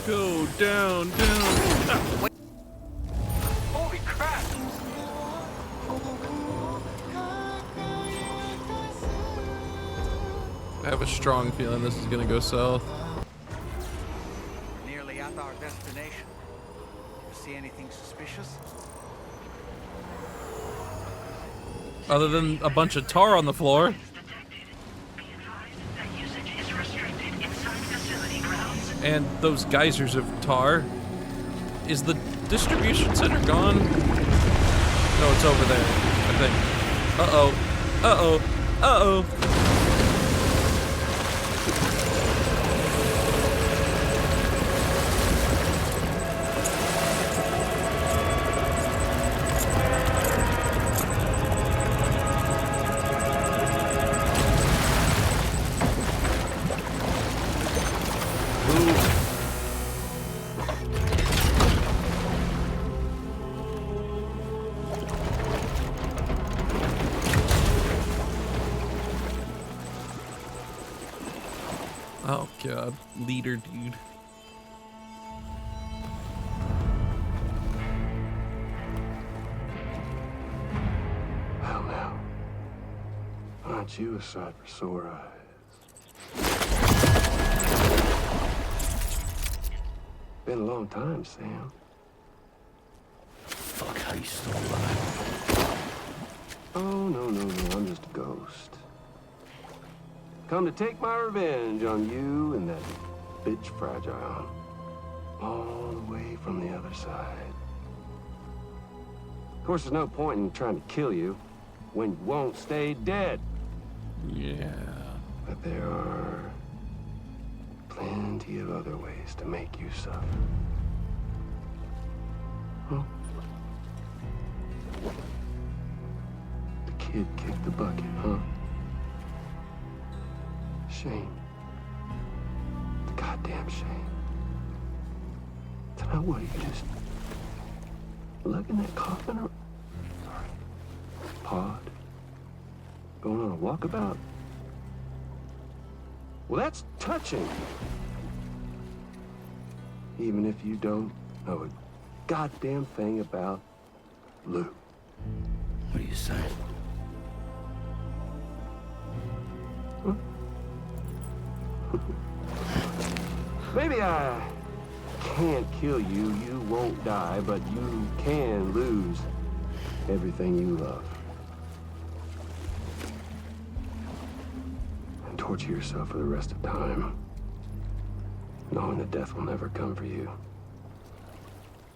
Go down, down. Wait. Holy crap! I have a strong feeling this is gonna go south. We're nearly at our destination. You see anything suspicious? Other than a bunch of tar on the floor. And those geysers of tar. Is the distribution center gone? No, it's over there, I think. Uh-oh. Uh-oh. Uh-oh. Oh god, leader dude. Well now, aren't you a sight for sore eyes? Been a long time, Sam. Fuck, how you still alive? Oh, no, I'm just a ghost. Come to take my revenge on you and that bitch Fragile. All the way from the other side. Of course, there's no point in trying to kill you when you won't stay dead. Yeah. But there are plenty of other ways to make you suffer. Huh? The kid kicked the bucket, huh? Shame. The goddamn shame. Tonight, what, you just lugging that coffin or pod? Going on a walkabout? Well, that's touching. Even if you don't know a goddamn thing about Lou. What are you saying? Huh? Maybe I can't kill you, you won't die, but you can lose everything you love. And torture yourself for the rest of time, knowing that death will never come for you.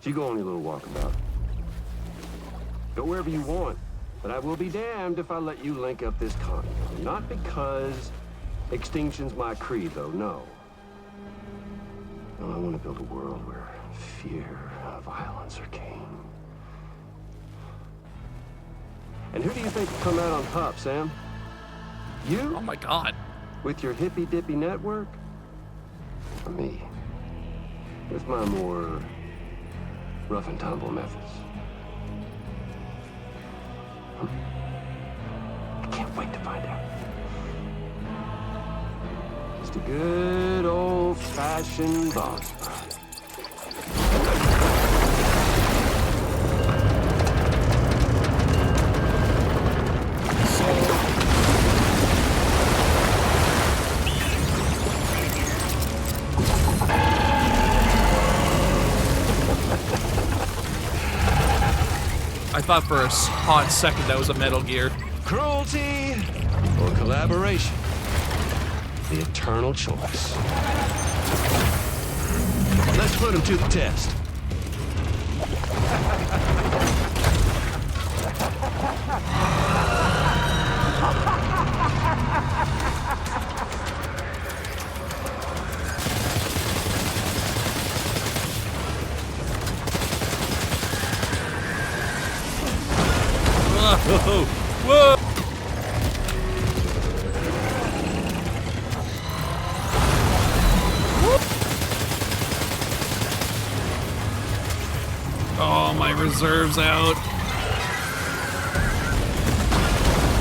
So you go on your little walkabout. Go wherever you want, but I will be damned if I let you link up this continent. Not because extinction's my creed, though, no. No, I want to build a world where fear and violence are king. And who do you think will come out on top, Sam? You? Oh my god. With your hippy-dippy network? Or me? With my more rough and tumble methods? I can't wait to find out. Just a good old-fashioned boss fight. I thought for a hot second that was a Metal Gear. Cruelty or collaboration? The eternal choice. Let's put him to the test. Whoa! Whoa! Oh, my reserve's out.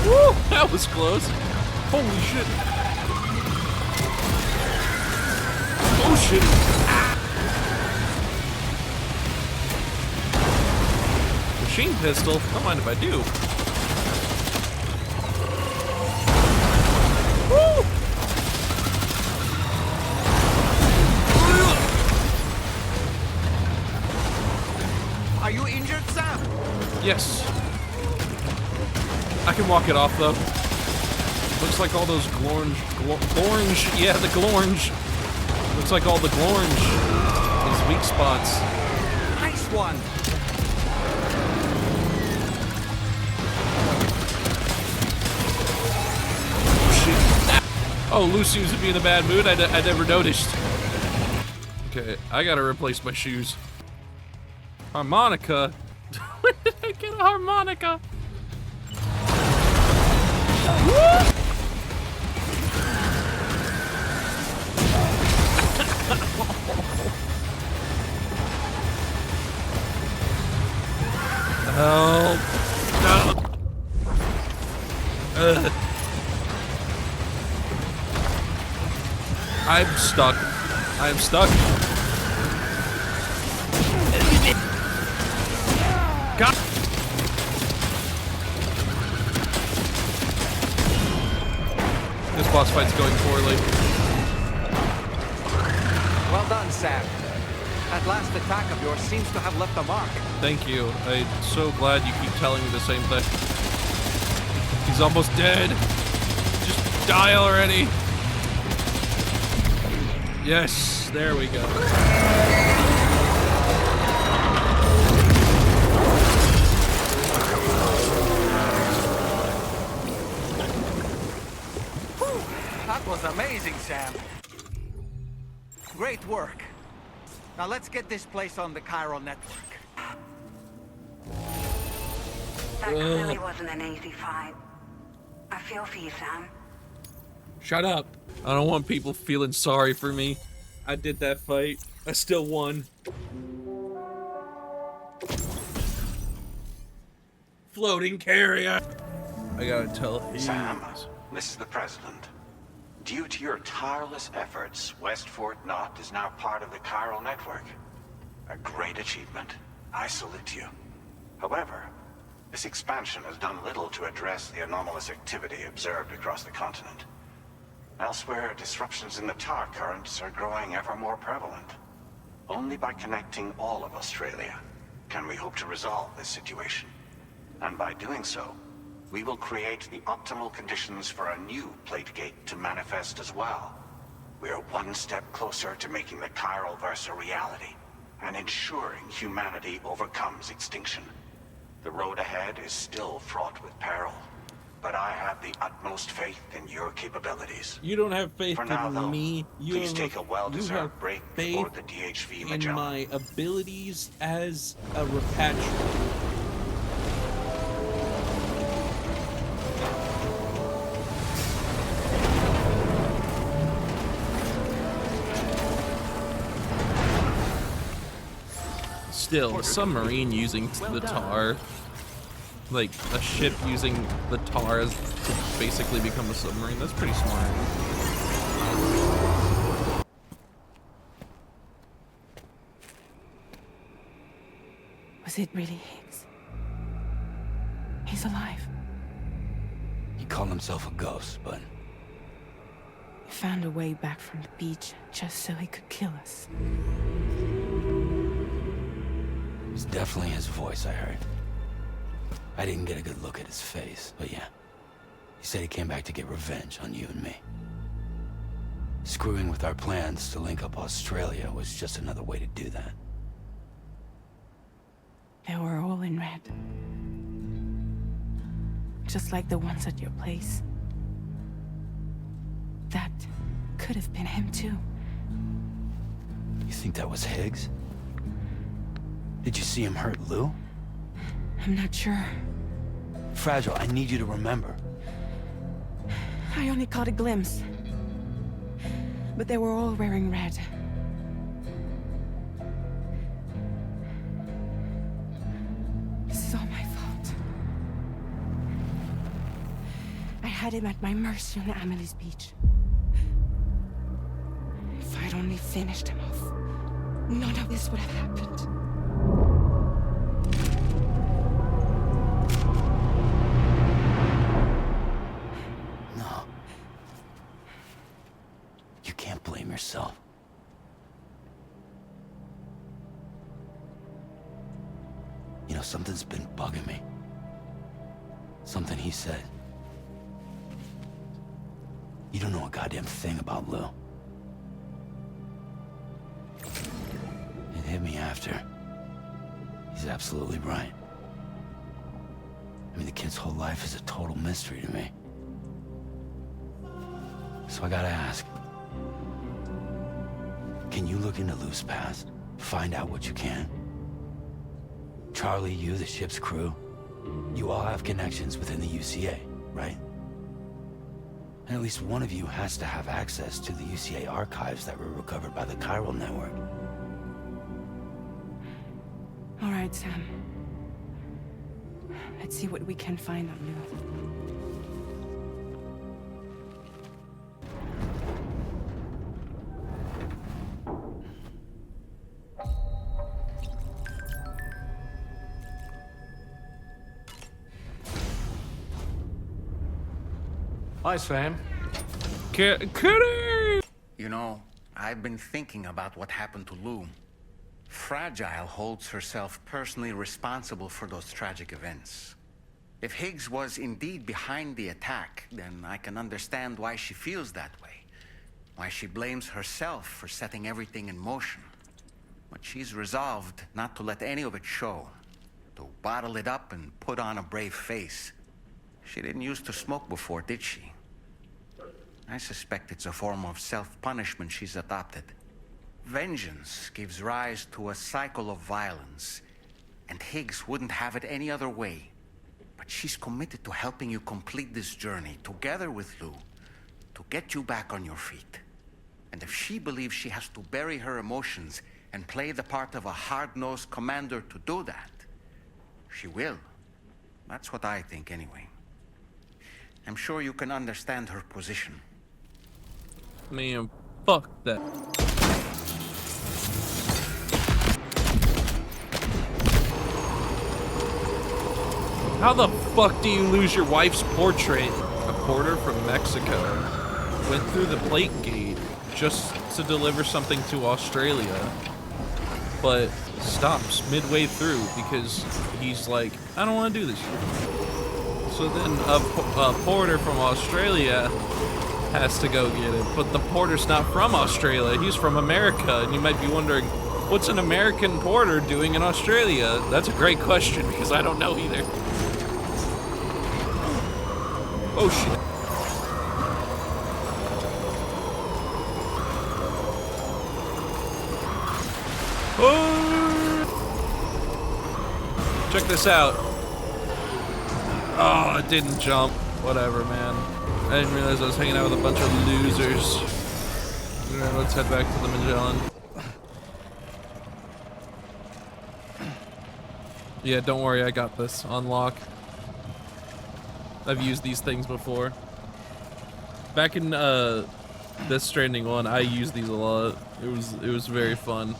Woo! That was close. Holy shit. Oh shit. Ah. machine pistol. Don't mind if I do. Woo! Are you injured, Sam? Yes. I can walk it off, though. Looks like all those glornge, yeah, the glornge. Looks like all the glornge is weak spots. Nice one. Oh, Lucy was being in a bad mood. I never noticed. Okay, I gotta replace my shoes. Harmonica? When did I get a harmonica? Help! No! I'm stuck. I'm stuck. God. This boss fight's going poorly. Well done, Sam. That last attack of yours seems to have left a mark. Thank you. I'm so glad you keep telling me the same thing. He's almost dead. Just die already. Yes, there we go. That was amazing, Sam. Great work. Now let's get this place on the chiral network. That clearly wasn't an easy fight. I feel for you, Sam. Shut up. I don't want people feeling sorry for me. I did that fight. I still won. Floating carrier. I gotta tell him. Sam, this is the President. Due to your tireless efforts, West Fort Knot is now part of the chiral network. A great achievement. I salute you. However, this expansion has done little to address the anomalous activity observed across the continent. Elsewhere, disruptions in the tar currents are growing ever more prevalent. Only by connecting all of Australia can we hope to resolve this situation. And by doing so, we will create the optimal conditions for a new Plategate to manifest as well. We are one step closer to making the chiral verse a reality, and ensuring humanity overcomes extinction. The road ahead is still fraught with peril, but I have the utmost faith in your capabilities. You don't have faith For now, in though, me. please take a well-deserved break before faith the DHV in Magellan. my abilities as a repatriate. Still, a submarine using the tar, like a ship using the tar to basically become a submarine, that's pretty smart. Was it really Higgs? He's alive. He called himself a ghost, but He found a way back from the beach just so he could kill us. it was definitely his voice I heard. I didn't get a good look at his face, but yeah. He said he came back to get revenge on you and me. Screwing with our plans to link up Australia was just another way to do that. They were all in red. Just like the ones at your place. That could have been him too. You think that was Higgs? Did you see him hurt Lou? I'm not sure. Fragile, I need you to remember. I only caught a glimpse. But they were all wearing red. This is all my fault. I had him at my mercy on Amelie's beach. If I'd only finished him off, none of this would have happened. yourself. You know, something's been bugging me. Something he said. You don't know a goddamn thing about Lou. It hit me after. He's absolutely right. I mean, the kid's whole life is a total mystery to me. So I gotta ask. Can you look into Lou's past? Find out what you can? Charlie, you, the ship's crew, you all have connections within the UCA, right? And at least one of you has to have access to the UCA archives that were recovered by the Chiral Network. All right, Sam. Let's see what we can find on Lou. Hi, Sam. Kitty! You know, I've been thinking about what happened to Lou. Fragile holds herself personally responsible for those tragic events. If Higgs was indeed behind the attack, then I can understand why she feels that way. Why she blames herself for setting everything in motion. But she's resolved not to let any of it show. To bottle it up and put on a brave face. She didn't used to smoke before, did she? I suspect it's a form of self-punishment she's adopted. Vengeance gives rise to a cycle of violence, and Higgs wouldn't have it any other way. But she's committed to helping you complete this journey, together with Lou, to get you back on your feet. And if she believes she has to bury her emotions and play the part of a hard-nosed commander to do that, she will. That's what I think, anyway. I'm sure you can understand her position. Man, fuck that. How the fuck do you lose your wife's portrait? A porter from Mexico went through the plate gate just to deliver something to Australia, but stops midway through because he's like, I don't want to do this. So then a porter from Australia has to go get it, but the porter's not from Australia, he's from America, and you might be wondering, what's an American porter doing in Australia? That's a great question, because I don't know either. Oh shit. Oh! Check this out. Oh, it didn't jump. Whatever, man. I didn't realize I was hanging out with a bunch of losers. Alright, let's head back to the Magellan. Yeah, don't worry, I got this. On lock. I've used these things before. Back in this Stranding one, I used these a lot. It was very fun.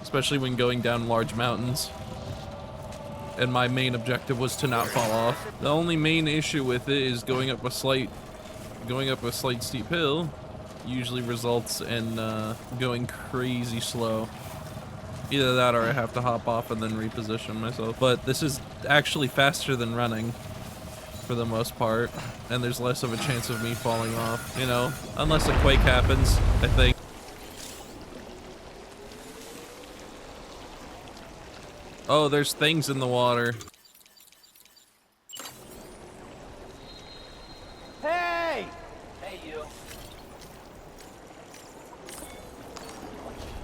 Especially when going down large mountains. And my main objective was to not fall off. The only main issue with it is going up a slight steep hill usually results in going crazy slow. Either that or I have to hop off and then reposition myself. But this is actually faster than running for the most part, and there's less of a chance of me falling off, you know, unless a quake happens, I think. Oh, there's things in the water. Hey! Hey, you.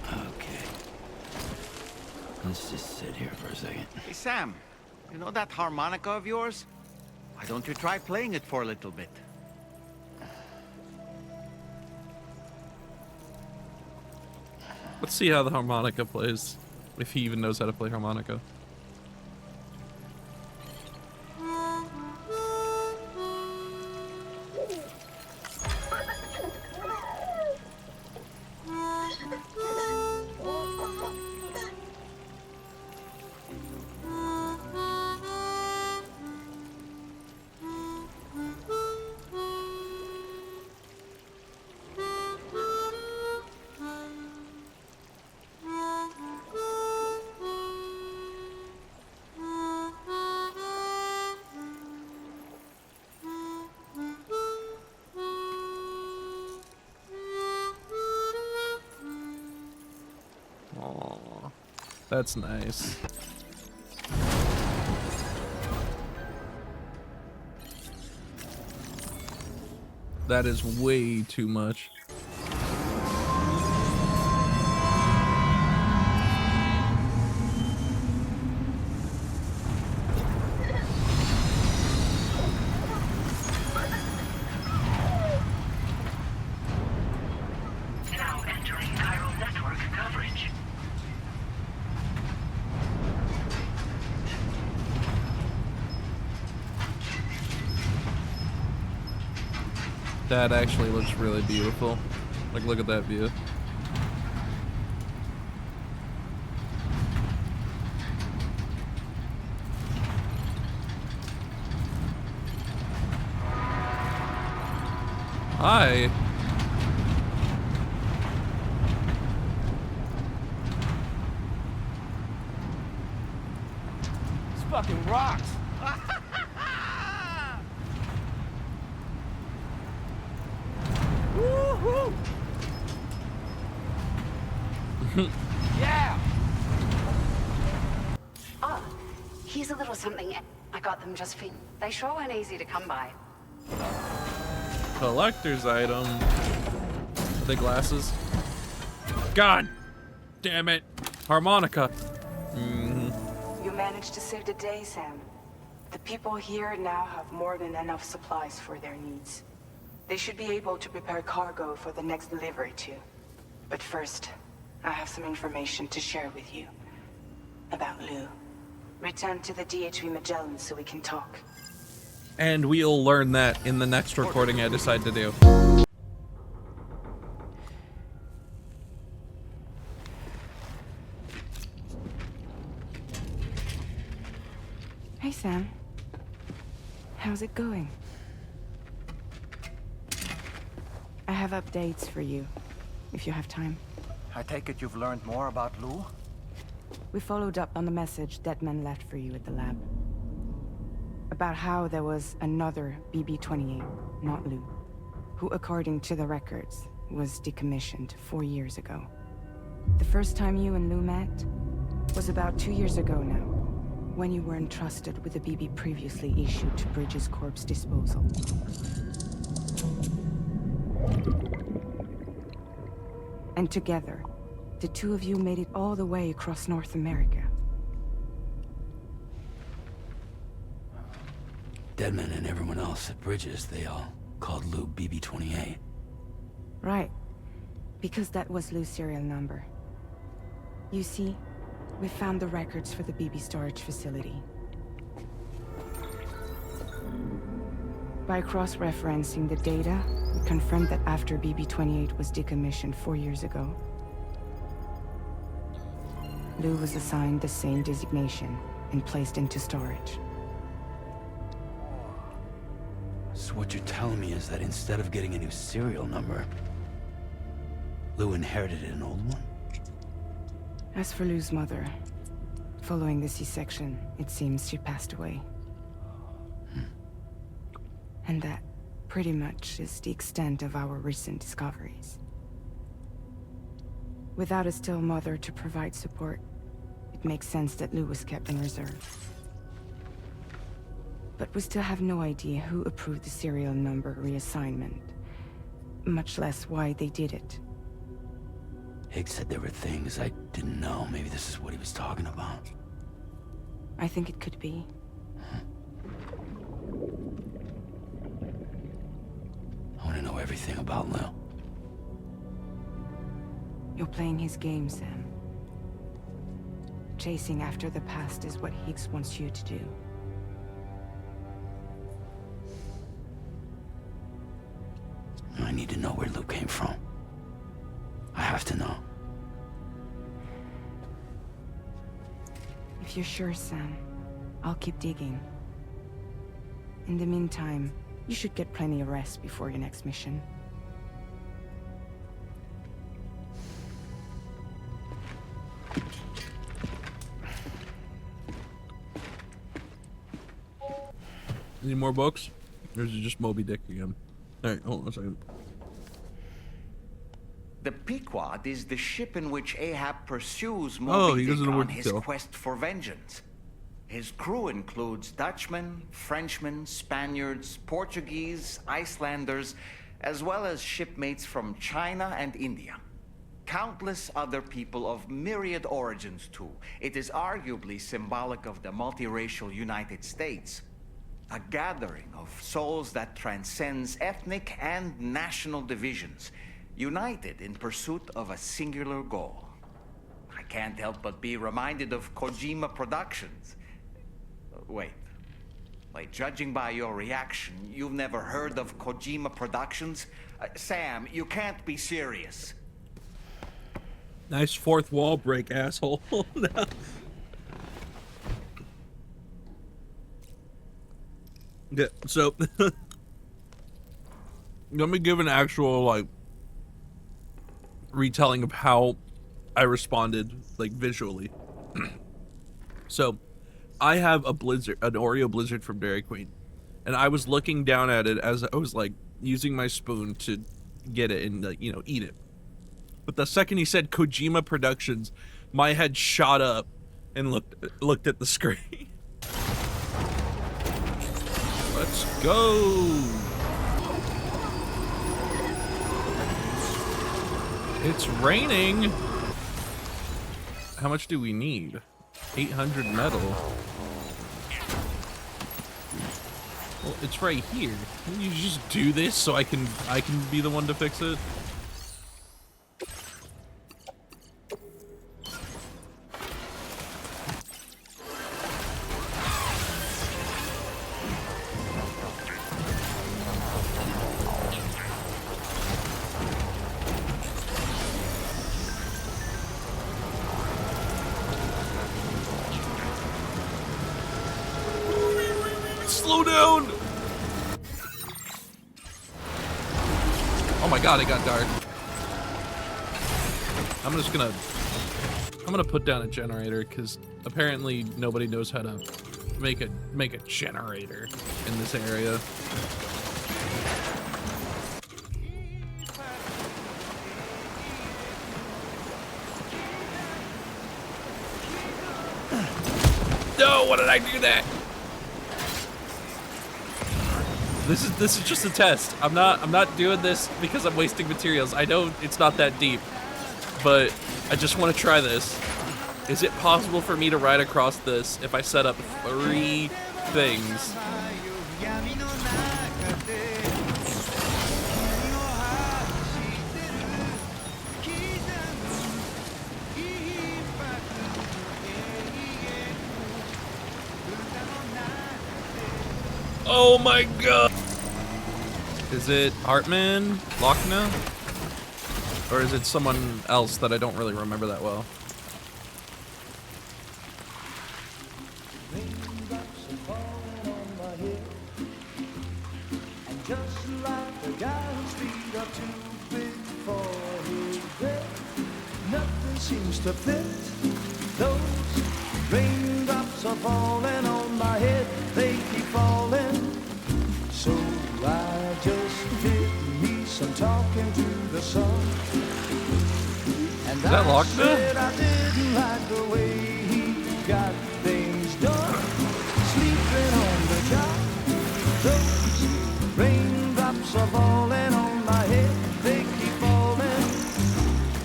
Okay. Let's just sit here for a second. Hey, Sam, you know that harmonica of yours? Why don't you try playing it for a little bit? Let's see how the harmonica plays, if he even knows how to play harmonica. That's nice. That is way too much. Now entering chiral network coverage. That actually looks really beautiful. Like, look at that view. Hi. This fucking rocks. Woohoo! Yeah. Ah, here's a little something. I got them just for you. They sure weren't easy to come by. Collector's item. Are they glasses? God damn it. Harmonica. You managed to save the day, Sam. The people here now have more than enough supplies for their needs. They should be able to prepare cargo for the next delivery too. But first, I have some information to share with you. About Lou. Return to the DHV Magellan so we can talk. And we'll learn that in the next recording I decide to do. Hey, Sam. How's it going? I have updates for you, if you have time. I take it you've learned more about Lou? We followed up on the message Deadman left for you at the lab. About how there was another BB-28, not Lou, who, according to the records, was decommissioned 4 years ago. The first time you and Lou met was about 2 years ago now, when you were entrusted with a BB previously issued to Bridges Corp's disposal. And together, the two of you made it all the way across North America. Deadman and everyone else at Bridges, they all called Lou BB-28. Right. Because that was Lou's serial number. You see, we found the records for the BB storage facility. By cross-referencing the data, we confirmed that after BB-28 was decommissioned 4 years ago, Lou was assigned the same designation and placed into storage. So what you're telling me is that instead of getting a new serial number, Lou inherited an old one? As for Lou's mother, following the C-section, it seems she passed away. And that, pretty much, is the extent of our recent discoveries. Without a still mother to provide support, it makes sense that Lou was kept in reserve. But we still have no idea who approved the serial number reassignment, much less why they did it. Higgs said there were things I didn't know. Maybe this is what he was talking about. I think it could be. I want to know everything about Lou. You're playing his game, Sam. Chasing after the past is what Higgs wants you to do. I need to know where Lou came from. I have to know. If you're sure, Sam, I'll keep digging. In the meantime, you should get plenty of rest before your next mission. Any more books? Or is it just Moby Dick again? Alright, hold on a second. The Pequod is the ship in which Ahab pursues Oh, Moby he Dick doesn't know on what to his kill. quest for vengeance. His crew includes Dutchmen, Frenchmen, Spaniards, Portuguese, Icelanders, as well as shipmates from China and India. Countless other people of myriad origins, too. It is arguably symbolic of the multiracial United States. A gathering of souls that transcends ethnic and national divisions, united in pursuit of a singular goal. I can't help but be reminded of Kojima Productions. Wait, judging by your reaction, you've never heard of Kojima Productions? Sam, you can't be serious. Nice fourth wall break, asshole. Yeah, so let me give an actual like retelling of how I responded like visually. So I have a blizzard, an Oreo blizzard from Dairy Queen, and I was looking down at it as I was like using my spoon to get it and like, you know, eat it. But the second he said Kojima Productions, my head shot up and looked at the screen. Let's go. It's raining. How much do we need? 800 metal. Well, it's right here. Can you just do this so I can be the one to fix it? Slow down! Oh my god, it got dark. I'm gonna put down a generator because apparently nobody knows how to make a generator in this area. No, what did I do that? This is just a test. I'm not doing this because I'm wasting materials. I know it's not that deep, but I just want to try this. Is it possible for me to ride across this if I set up 3 things? Oh my god! Is it Hartman? Lochna? Or is it someone else that I don't really remember that well? Seems to fit. Those raindrops are falling on my head, they keep falling. So I just did me some talking to the sun. And that I said I didn't like the way he got things done. Sleeping on the job. Those raindrops are falling on my head, they keep falling.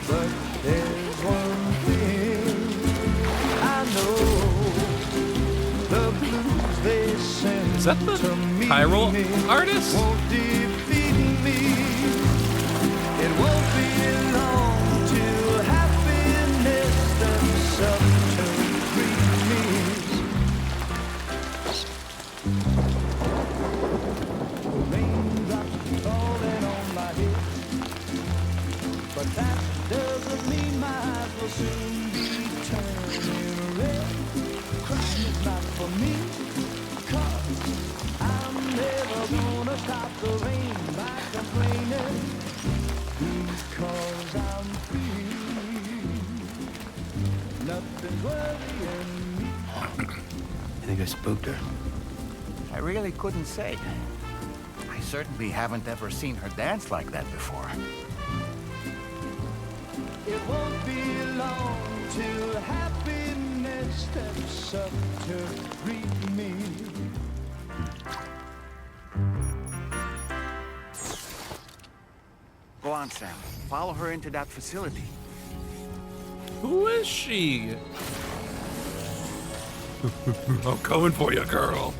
But there's one thing I know, the blues they send. Is that the chiral artist? Won't defeat me. It won't be long till happiness themselves to greet me. Raindrops falling on my head, but that doesn't mean my eyes will soon be turning red. Crying is not for me, 'cause I'm never gonna stop the rain by complaining, because I'm free. Nothing's worrying me. You think I spooked her? I really couldn't say. I certainly haven't ever seen her dance like that before. It won't be long till happiness steps up to greet me. Go on, Sam. Follow her into that facility. Who is she? I'm coming for you, girl.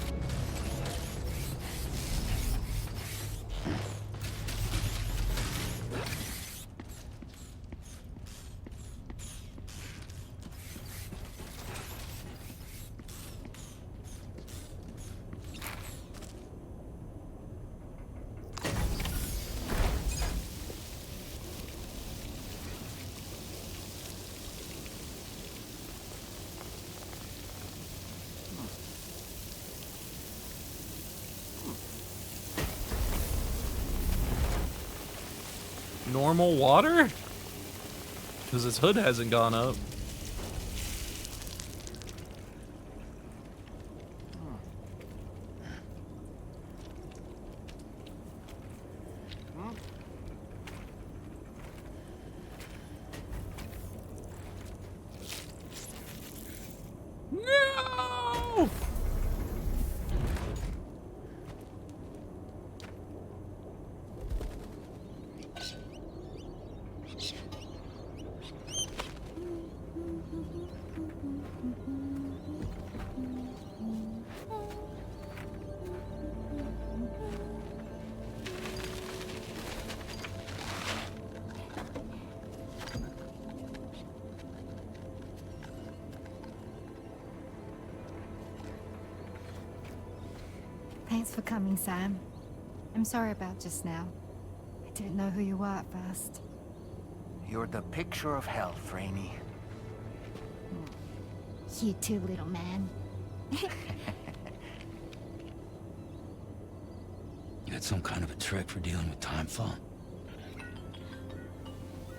Normal water? Because its hood hasn't gone up. No! Thanks for coming, Sam. I'm sorry about just now. I didn't know who you were at first. You're the picture of health, Rainey. You too, little man. You had some kind of a trick for dealing with time fall?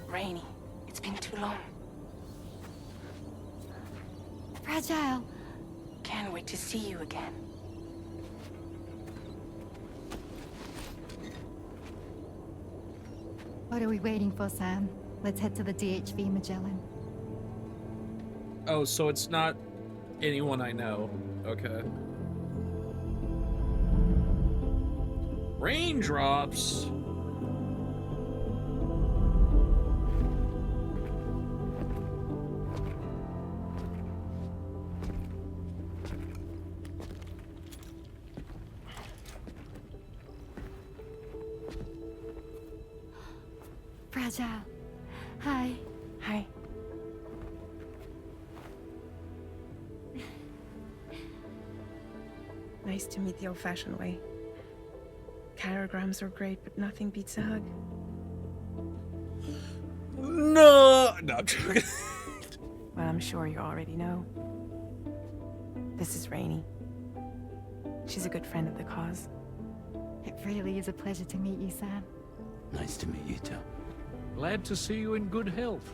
Rainey, it's been too long. Fragile. Can't wait to see you again. What are we waiting for, Sam? Let's head to the DHV Magellan. Oh, so it's not anyone I know. Okay. Raindrops. Fragile. Hi. Hi. Nice to meet the old-fashioned way. Carograms are great, but nothing beats a hug. No, no, I'm joking. Well, I'm sure you already know. This is Rainey. She's a good friend of the cause. It really is a pleasure to meet you, Sam. Nice to meet you too. Glad to see you in good health.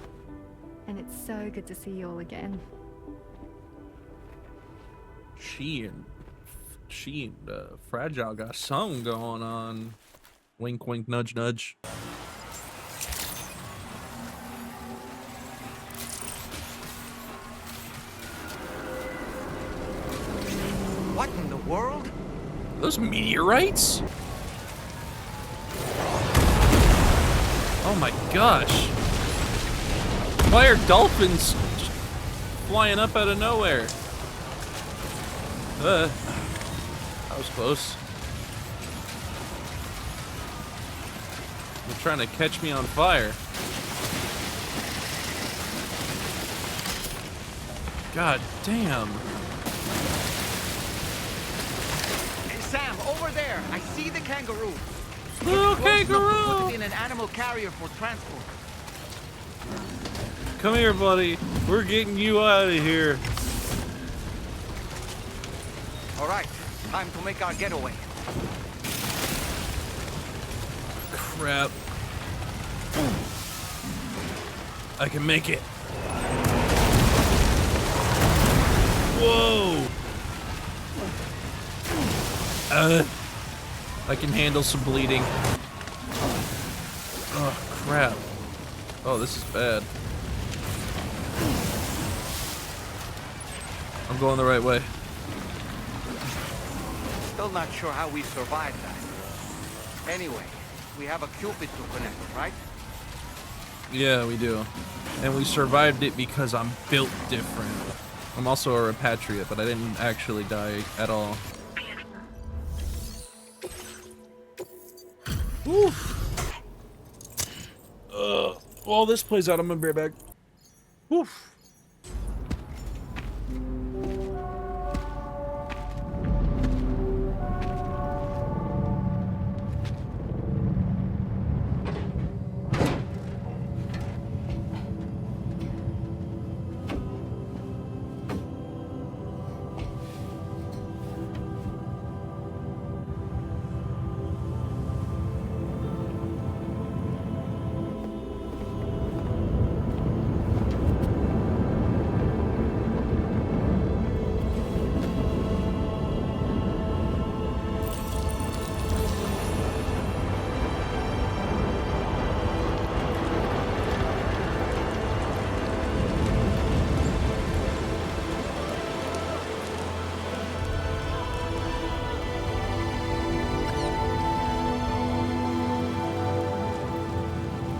And it's so good to see you all again. She and Fragile got something going on. Wink, wink, nudge, nudge. What in the world? Are those meteorites? Oh my gosh. Why are dolphins just flying up out of nowhere? That was close. They're trying to catch me on fire. God damn. Hey, Sam, over there. I see the kangaroo. Little Close enough to kangaroo! put it in an animal carrier for transport. Come here, buddy. We're getting you out of here. All right, time to make our getaway. Crap. I can make it. Whoa. I can handle some bleeding. Oh, crap. Oh, this is bad. I'm going the right way. Still not sure how we survived that. Anyway, we have a Cupid to connect, right? Yeah, we do. And we survived it because I'm built different. I'm also a repatriate, but I didn't actually die at all. Oof. While this plays out, I'm gonna be right back. Oof.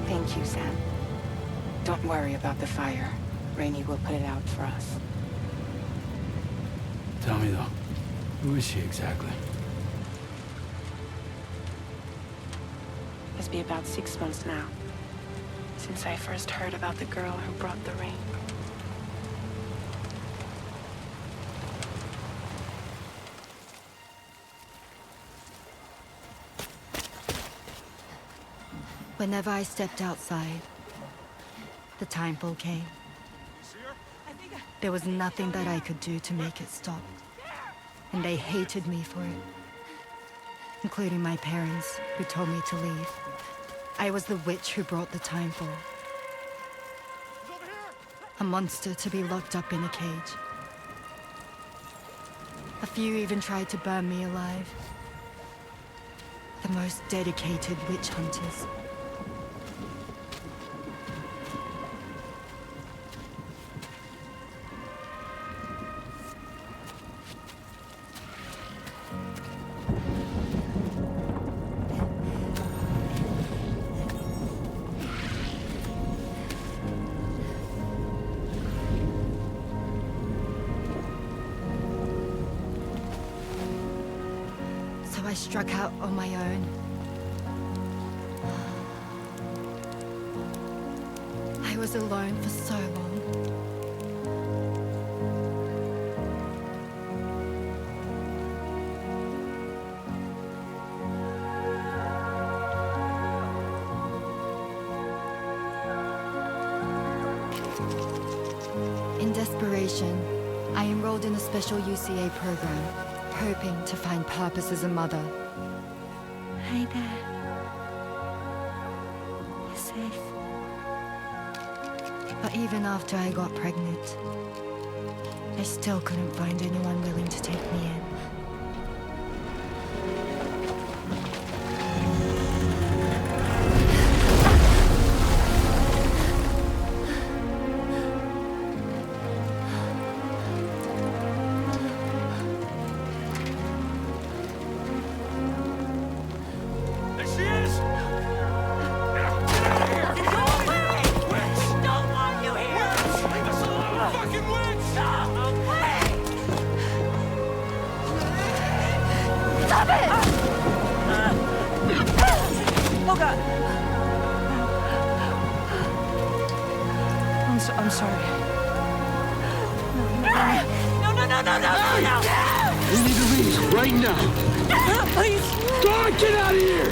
Thank you, Sam. Don't worry about the fire. Rainey will put it out for us. Tell me though, who is she exactly? It's been about 6 months now, since I first heard about the girl who brought the rain. Whenever I stepped outside, the timefall came. There was nothing that I could do to make it stop. And they hated me for it. Including my parents, who told me to leave. I was the witch who brought the timefall. A monster to be locked up in a cage. A few even tried to burn me alive. The most dedicated witch hunters. I struck out on my own. I was alone for so long. In desperation, I enrolled in a special UCA program, hoping to find purpose as a mother. Hi there. You're safe. But even after I got pregnant, I still couldn't find anyone willing to take me in. I'm sorry. No. We need to leave right now. Please. God, get out of here!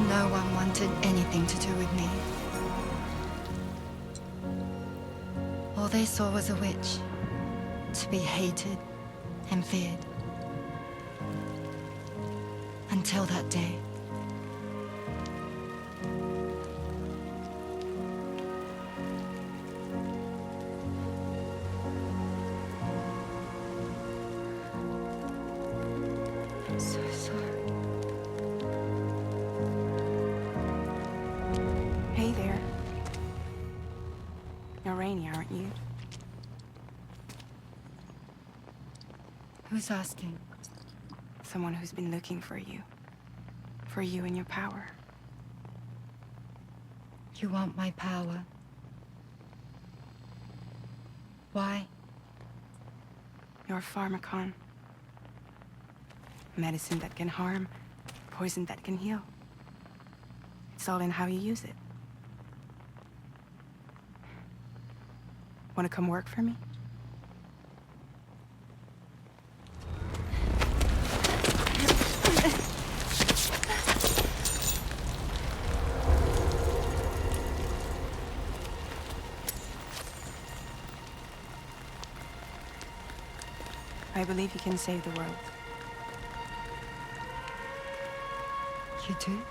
No one wanted anything to do with me. All they saw was a witch, to be hated and feared. Until that day. I'm so sorry. Hey there. You're Rainey, aren't you? Who's asking? Someone who's been looking for you. For you and your power. You want my power? Why? You're a pharmacon. Medicine that can harm, poison that can heal. It's all in how you use it. Want to come work for me? I believe you can save the world. You do?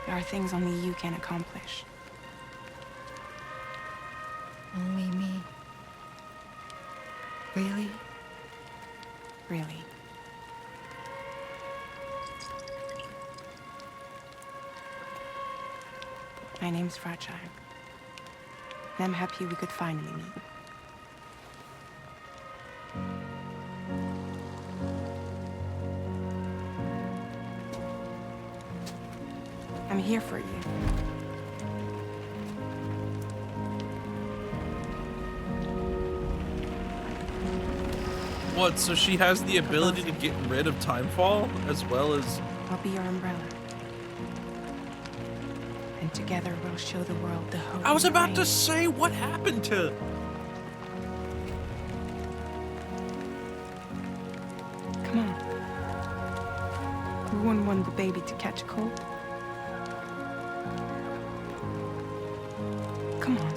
There are things only you can accomplish. Only me. Really? Really. My name's Fragile. And I'm happy we could finally meet. I'm here for you. What, so she has the ability to get rid of timefall as well as... I'll be your umbrella. And together we'll show the world the hope. I was in about to rain. say, what happened to... Come on. Who wouldn't want the baby to catch a cold? Come on.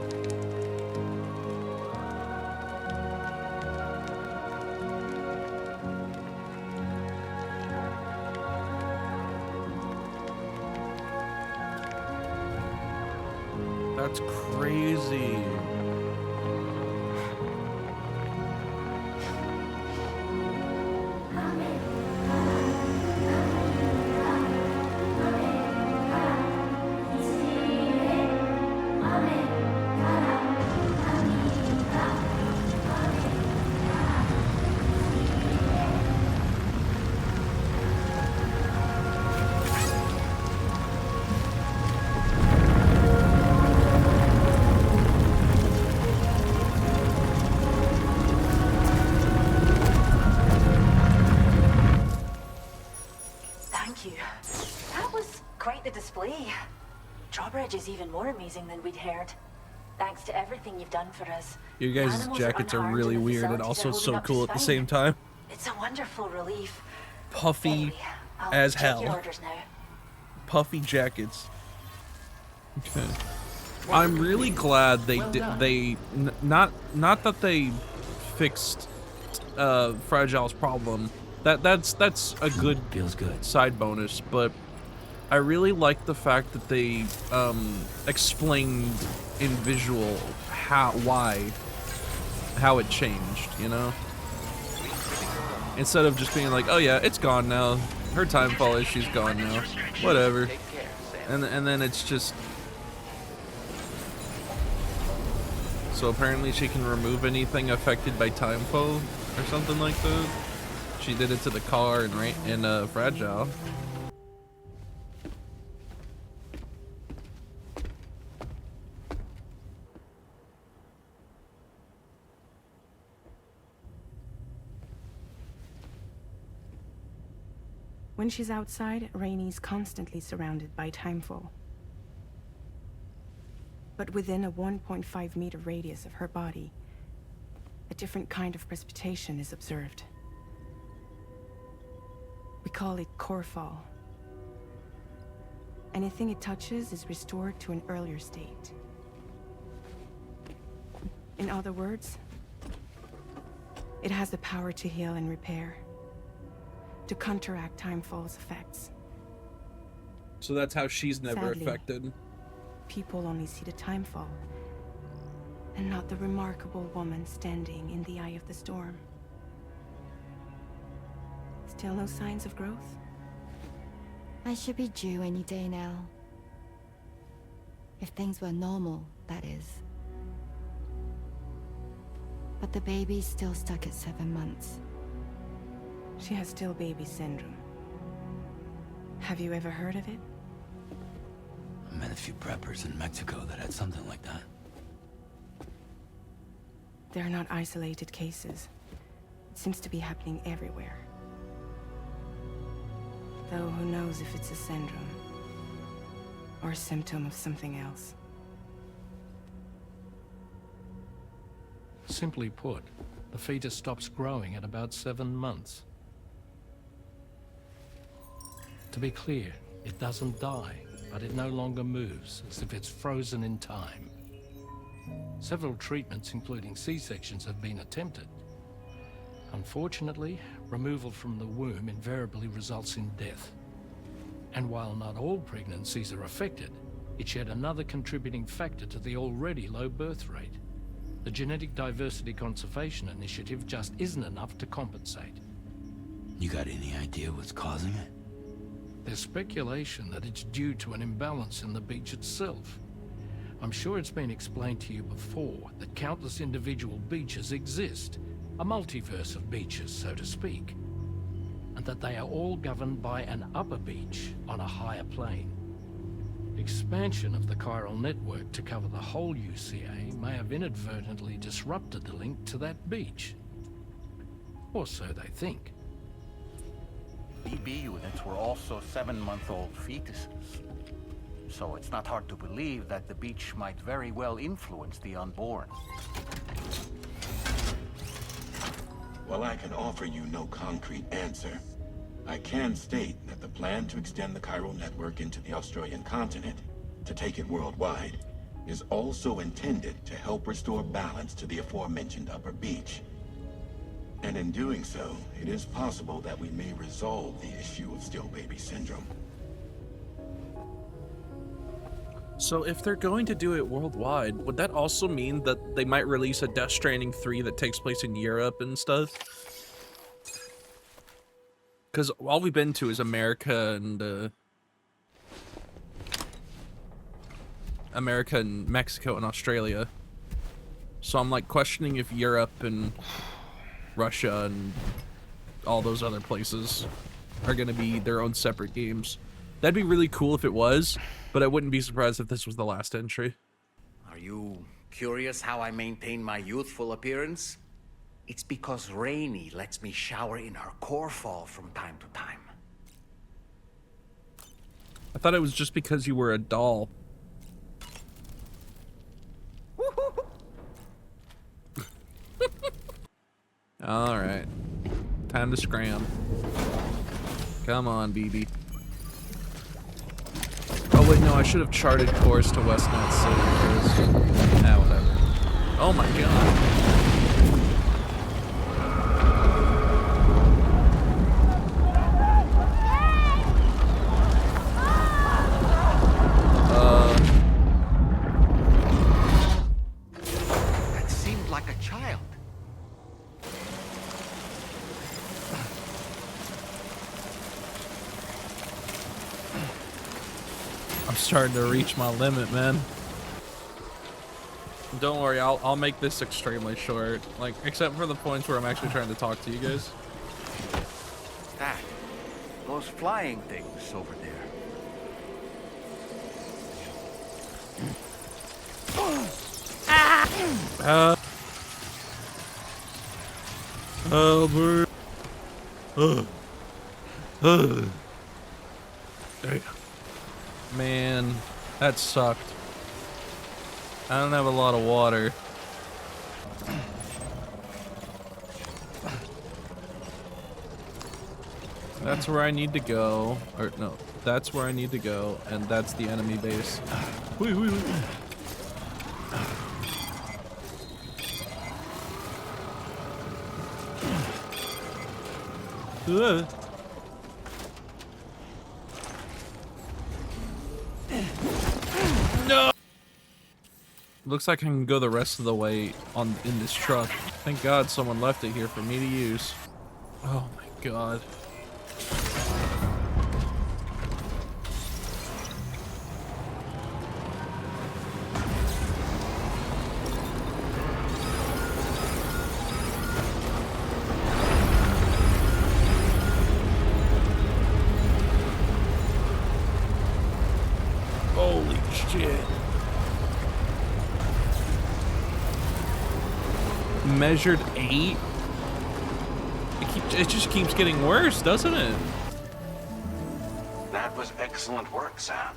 That's crazy. Thank you. That was quite the display. Drawbridge is even more amazing than we'd heard. Thanks to everything you've done for us. You guys' Animals jackets are unharmed really and the weird and facilities are also so holding up cool just at the fine. same time. It's a wonderful relief. Puffy Anyway, I'll as check hell. your orders now. Puffy jackets. Okay. I'm really glad they did. Not that they fixed Fragile's problem. That's a good Feels good. side bonus, but I really like the fact that they explained in visual how it changed, you know? Instead of just being like, oh yeah, it's gone now. Her timefall issue's gone now. Whatever. And then it's just... So apparently she can remove anything affected by timefall or something like that. She did it to the car in Fragile. When she's outside, Rainey's constantly surrounded by timefall. But within a 1.5 meter radius of her body, a different kind of precipitation is observed. We call it core fall. Anything it touches is restored to an earlier state. In other words, it has the power to heal and repair, to counteract Timefall's effects. So that's how she's never Sadly, affected. People only see the Timefall, and not the remarkable woman standing in the eye of the storm. Still no signs of growth? I should be due any day now. If things were normal, that is. But the baby's still stuck at 7 months. She has still baby syndrome. Have you ever heard of it? I met a few preppers in Mexico that had something like that. They're not isolated cases. It seems to be happening everywhere. Though who knows if it's a syndrome or a symptom of something else. Simply put, the fetus stops growing at about 7 months. To be clear, it doesn't die, but it no longer moves, as if it's frozen in time. Several treatments, including C-sections, have been attempted. Unfortunately, removal from the womb invariably results in death. And while not all pregnancies are affected, it's yet another contributing factor to the already low birth rate. The Genetic Diversity Conservation Initiative just isn't enough to compensate. You got any idea what's causing it? There's speculation that it's due to an imbalance in the beach itself. I'm sure it's been explained to you before that countless individual beaches exist, a multiverse of beaches, so to speak, and that they are all governed by an upper beach on a higher plane. Expansion of the chiral network to cover the whole UCA may have inadvertently disrupted the link to that beach. Or so they think. BB units were also 7-month-old fetuses. So it's not hard to believe that the beach might very well influence the unborn. While I can offer you no concrete answer, I can state that the plan to extend the chiral network into the Australian continent, to take it worldwide, is also intended to help restore balance to the aforementioned upper beach. And in doing so, it is possible that we may resolve the issue of still baby syndrome. So if they're going to do it worldwide, would that also mean that they might release a Death Stranding 3 that takes place in Europe and stuff? Because all we've been to is America and Mexico and Australia. So I'm like questioning if Europe and Russia and all those other places are going to be their own separate games. That'd be really cool if it was, but I wouldn't be surprised if this was the last entry. Are you curious how I maintain my youthful appearance? It's because Rainey lets me shower in her core fall from time to time. I thought it was just because you were a doll. Alright. Time to scram. Come on, BB. Oh wait, no, I should have charted course to Westnet City first. Ah, whatever. Oh my god. That seemed like a child. I'm starting to reach my limit, man. Don't worry, I'll make this extremely short. Like, except for the points where I'm actually trying to talk to you guys. That. Those flying things over there. Albert. Damn. Man, that sucked. I don't have a lot of water. That's where I need to go. Or no, that's where I need to go, and that's the enemy base. Wait. No. Looks like I can go the rest of the way in this truck. Thank God someone left it here for me to use. Oh my God. Holy shit. Measured 8? It just keeps getting worse, doesn't it? That was excellent work, Sam.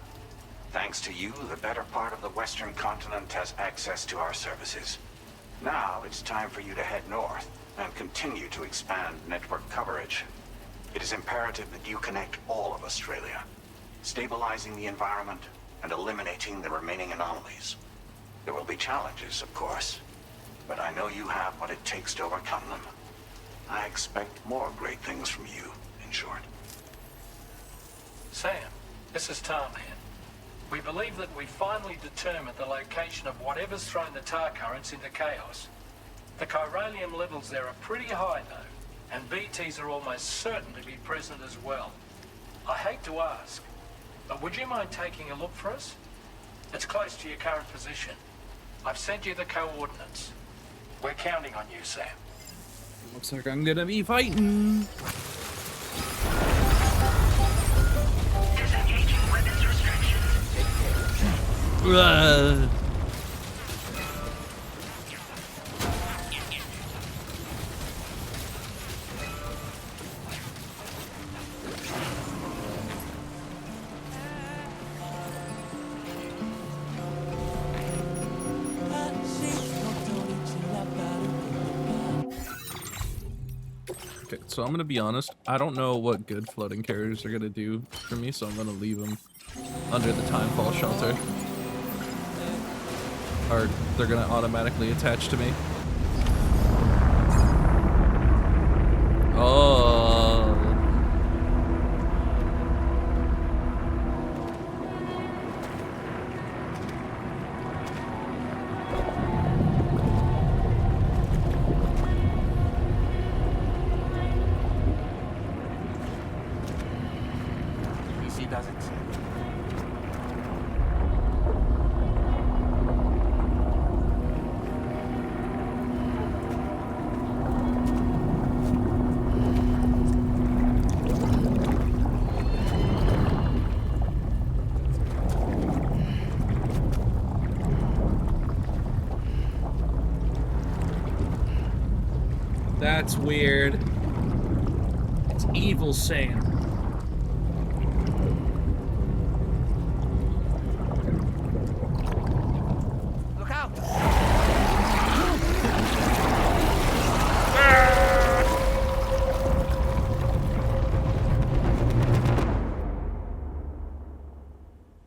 Thanks to you, the better part of the Western continent has access to our services. Now it's time for you to head north and continue to expand network coverage. It is imperative that you connect all of Australia, stabilizing the environment and eliminating the remaining anomalies. There will be challenges, of course, but I know you have what it takes to overcome them. I expect more great things from you, in short. Sam, this is Tom here. We believe that we finally determined the location of whatever's thrown the tar currents into chaos. The chiralium levels there are pretty high, though, and BTs are almost certain to be present as well. I hate to ask, but would you mind taking a look for us? It's close to your current position. I've sent you the coordinates. We're counting on you, Sam. Looks like I'm gonna be fighting. Disengaging weapons restrictions. Okay, so I'm gonna be honest. I don't know what good floating carriers are gonna do for me, so I'm gonna leave them under the timefall shelter. Or they're gonna automatically attach to me. Oh. PC doesn't say. That's weird. It's evil Sam.